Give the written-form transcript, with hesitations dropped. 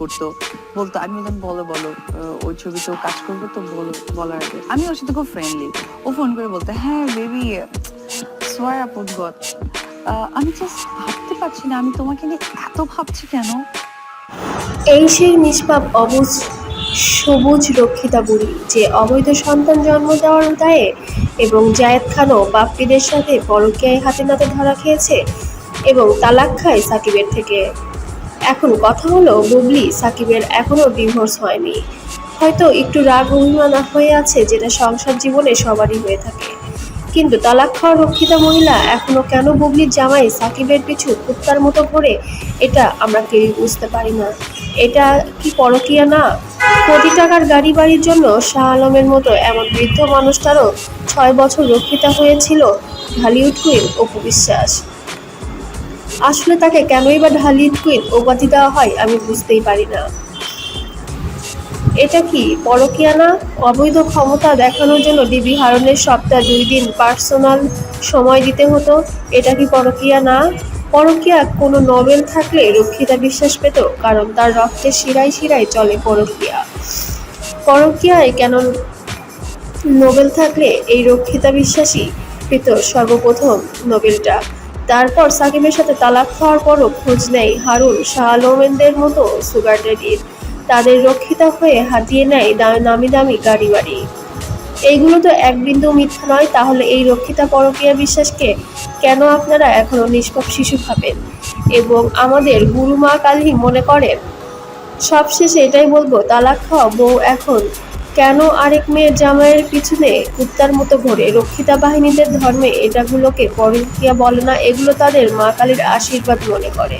করতো, বলতো আমি যখন বলো বলো ওই ছবিতেও কাজ করবো তো বলো বলার আগে আমি ওর সাথে খুব ফ্রেন্ডলি। ও ফোন করে বলতো হ্যাঁ বেবি সোয়ার আপদ গড, আমি জাস্ট ভাবতে পারছি না আমি তোমাকে নিয়ে এত ভাবছি কেন। এই সেই নিষ্পাপ অবুজ সবুজ রক্ষিতা বুড়ি যে অবৈধ সন্তান জন্ম দেওয়ার দায়ে এবং জায়েদ খানও বাপ্পিদের সাথে পরকীয়ায় হাতে নাতে ধরা খেয়েছে এবং তালাক খায় সাকিবের থেকে। এখন কথা হলো, বুবলি সাকিবের এখনো ডিভোর্স হয়নি, হয়তো একটু রাগ অভিমান হয়ে আছে, যেটা সংসার জীবনে সবারই হয়ে থাকে। কিন্তু তালাক খাওয়া রক্ষিতা মহিলা এখনো কেন বুবলির জামাই সাকিবের পিছু কুত্তার মতো ঘোরে, এটা আমরা কেউই বুঝতে পারি না। এটা কি পরকীয়া না? কোটি টাকার গাড়ি বাড়ির জন্য শাহ আলমের মতো এমন বৃদ্ধ মানুষটারও 6 বছর রক্ষিতা হয়েছিল ঢালিউড কুইন অপু বিশ্বাস। আসলে তাকে কেনই বা ঢালিউড কুইন উপাধি দেওয়া হয় আমি বুঝতেই পারি না। এটা কি পরকীয়া না? অবৈধ ক্ষমতা দেখানোর জন্য ডিবি হারনের সপ্তাহে 2 দিন পার্সোনাল সময় দিতে হতো, এটা কি পরকীয়া না? পরকীয়া কোনো নোবেল থাকলে রক্ষিতা বিশ্বাস পেত, কারণ তার রক্তের শিরায় শিরায় চলে পরকীয়া। পরকীয়ায় কেন নোবেল থাকলে এই রক্ষিতা বিশ্বাসই পেত সর্বপ্রথম নোবেলটা। তারপর সাকিবের সাথে তালাক খাওয়ার পরও খোঁজ নেয় হারুন, শাহ আলমদের মতো সুগার ড্যাডির। তাদের রক্ষিতা হয়ে হাতিয়ে নেয় নামি দামি গাড়ি বাড়ি। এইগুলো তো এক বিন্দু মিথ্যা নয়। তাহলে এই রক্ষিতা পরকীয়া বিশ্বাসকে কেন আপনারা এখনো নিষ্পাপ শিশু ভাবেন এবং আমাদের গুরু মা কালী মনে করেন? সবশেষে এটাই বলবো, তালাক খাওয়া বউ এখন কেন আরেক মেয়ের জামাইয়ের পিছনে কুত্তার মতো ঘোরে? রক্ষিতা বাহিনীদের ধর্মে এটাগুলোকে পরকীয়া বলে না, এগুলো তাদের মা কালীর আশীর্বাদ মনে করে।